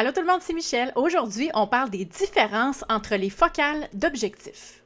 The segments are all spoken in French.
Allô tout le monde, c'est Michel. Aujourd'hui, on parle des différences entre les focales d'objectifs.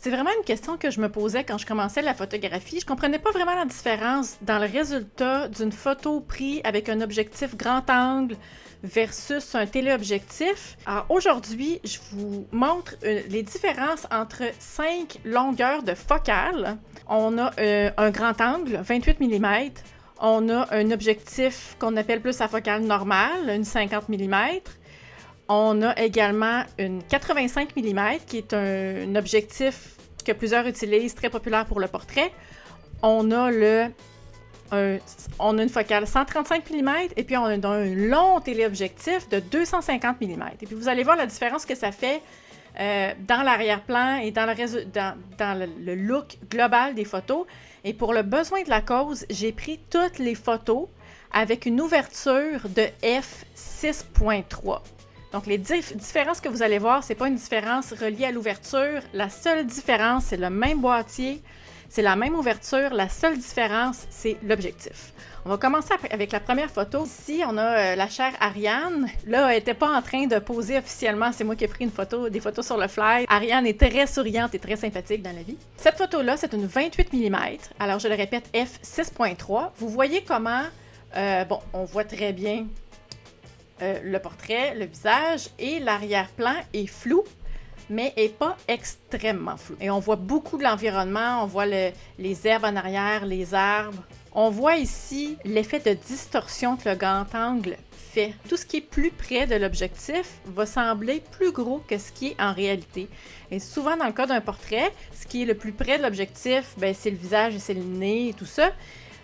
C'est vraiment une question que je me posais quand je commençais la photographie. Je comprenais pas vraiment la différence dans le résultat d'une photo prise avec un objectif grand angle versus un téléobjectif. Alors aujourd'hui, je vous montre les différences entre 5 longueurs de focale. On a un grand angle, 28 mm. On a un objectif qu'on appelle plus la focale normale, une 50 mm. On a également une 85 mm qui est un objectif que plusieurs utilisent, très populaire pour le portrait. On a une focale 135 mm et puis on a un long téléobjectif de 250 mm. Et puis vous allez voir la différence que ça fait dans l'arrière-plan et dans le look global des photos. Et pour le besoin de la cause, j'ai pris toutes les photos avec une ouverture de f6.3. Donc, les différences que vous allez voir, ce n'est pas une différence reliée à l'ouverture. La seule différence, c'est le même boîtier, c'est la même ouverture. La seule différence, c'est l'objectif. On va commencer avec la première photo. Ici, on a la chère Ariane. Là, elle n'était pas en train de poser officiellement. C'est moi qui ai pris des photos sur le fly. Ariane est très souriante et très sympathique dans la vie. Cette photo-là, c'est une 28 mm. Alors, je le répète, f6.3. Vous voyez comment, on voit très bien le portrait, le visage et l'arrière-plan est flou, mais n'est pas extrêmement flou. Et on voit beaucoup de l'environnement, on voit les herbes en arrière, les arbres. On voit ici l'effet de distorsion que le grand angle fait. Tout ce qui est plus près de l'objectif va sembler plus gros que ce qui est en réalité. Et souvent, dans le cas d'un portrait, ce qui est le plus près de l'objectif, c'est le visage et c'est le nez et tout ça.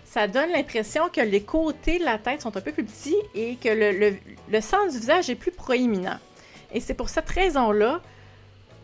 Ça donne l'impression que les côtés de la tête sont un peu plus petits et que le centre du visage est plus proéminent. Et c'est pour cette raison-là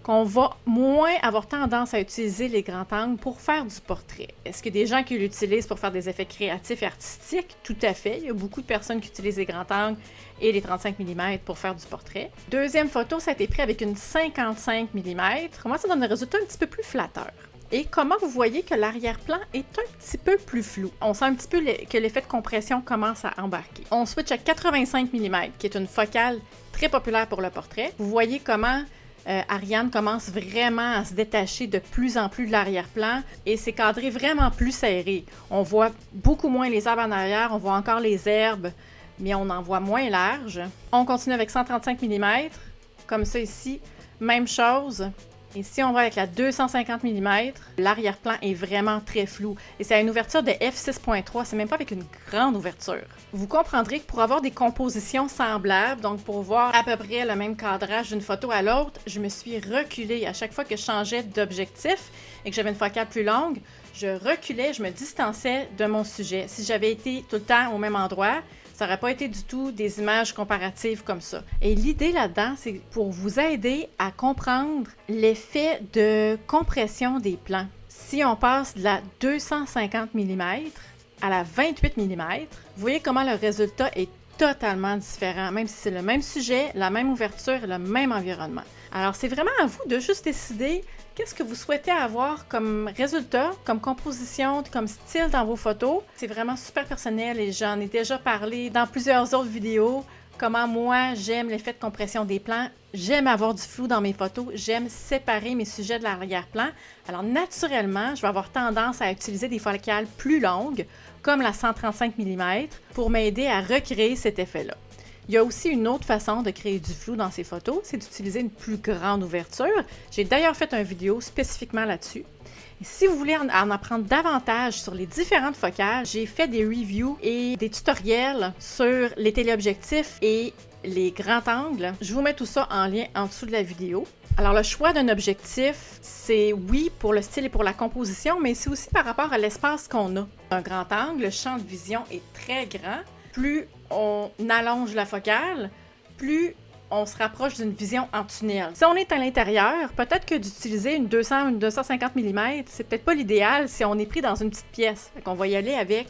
qu'on va moins avoir tendance à utiliser les grands angles pour faire du portrait. Est-ce qu'il y a des gens qui l'utilisent pour faire des effets créatifs et artistiques? Tout à fait. Il y a beaucoup de personnes qui utilisent les grands angles et les 35 mm pour faire du portrait. Deuxième photo, ça a été pris avec une 55 mm. Comment ça donne un résultat un petit peu plus flatteur? Et comment vous voyez que l'arrière-plan est un petit peu plus flou. On sent un petit peu que l'effet de compression commence à embarquer. On switch à 85 mm, qui est une focale très populaire pour le portrait. Vous voyez comment Ariane commence vraiment à se détacher de plus en plus de l'arrière-plan et c'est cadré vraiment plus serré. On voit beaucoup moins les arbres en arrière, on voit encore les herbes, mais on en voit moins large. On continue avec 135 mm, comme ça ici, même chose. Et si on va avec la 250 mm, l'arrière-plan est vraiment très flou. Et c'est à une ouverture de f6.3, c'est même pas avec une grande ouverture. Vous comprendrez que pour avoir des compositions semblables, donc pour voir à peu près le même cadrage d'une photo à l'autre, je me suis reculée. À chaque fois que je changeais d'objectif et que j'avais une focale plus longue, je reculais, je me distançais de mon sujet. Si j'avais été tout le temps au même endroit, ça n'aurait pas été du tout des images comparatives comme ça. Et l'idée là-dedans, c'est pour vous aider à comprendre l'effet de compression des plans. Si on passe de la 250 mm à la 28 mm, vous voyez comment le résultat est totalement différent, même si c'est le même sujet, la même ouverture et le même environnement. Alors, c'est vraiment à vous de juste décider qu'est-ce que vous souhaitez avoir comme résultat, comme composition, comme style dans vos photos. C'est vraiment super personnel et j'en ai déjà parlé dans plusieurs autres vidéos. Comment moi, j'aime l'effet de compression des plans. J'aime avoir du flou dans mes photos. J'aime séparer mes sujets de l'arrière-plan. Alors, naturellement, je vais avoir tendance à utiliser des focales plus longues, comme la 135 mm, pour m'aider à recréer cet effet-là. Il y a aussi une autre façon de créer du flou dans ces photos, c'est d'utiliser une plus grande ouverture. J'ai d'ailleurs fait une vidéo spécifiquement là-dessus. Et si vous voulez en apprendre davantage sur les différentes focales, j'ai fait des reviews et des tutoriels sur les téléobjectifs et les grands angles. Je vous mets tout ça en lien en dessous de la vidéo. Alors, le choix d'un objectif, c'est oui pour le style et pour la composition, mais c'est aussi par rapport à l'espace qu'on a. Un grand angle, le champ de vision est très grand. Plus on allonge la focale, plus on se rapproche d'une vision en tunnel. Si on est à l'intérieur, peut-être que d'utiliser une 200 ou une 250 mm, c'est peut-être pas l'idéal si on est pris dans une petite pièce. Fait qu'on va y aller avec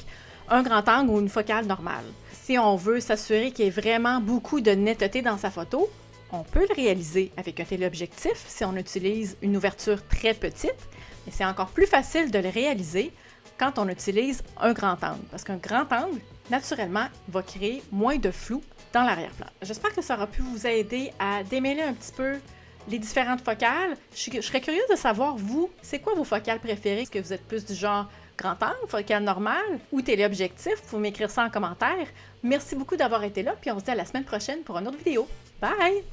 un grand angle ou une focale normale. Si on veut s'assurer qu'il y ait vraiment beaucoup de netteté dans sa photo, On peut le réaliser avec un téléobjectif si on utilise une ouverture très petite, mais c'est encore plus facile de le réaliser quand on utilise un grand angle, parce qu'un grand angle, naturellement, va créer moins de flou dans l'arrière-plan. J'espère que ça aura pu vous aider à démêler un petit peu les différentes focales. Je serais curieuse de savoir, vous, c'est quoi vos focales préférées? Est-ce que vous êtes plus du genre grand angle, focale normale ou téléobjectif? Vous pouvez m'écrire ça en commentaire. Merci beaucoup d'avoir été là, puis on se dit à la semaine prochaine pour une autre vidéo. Bye!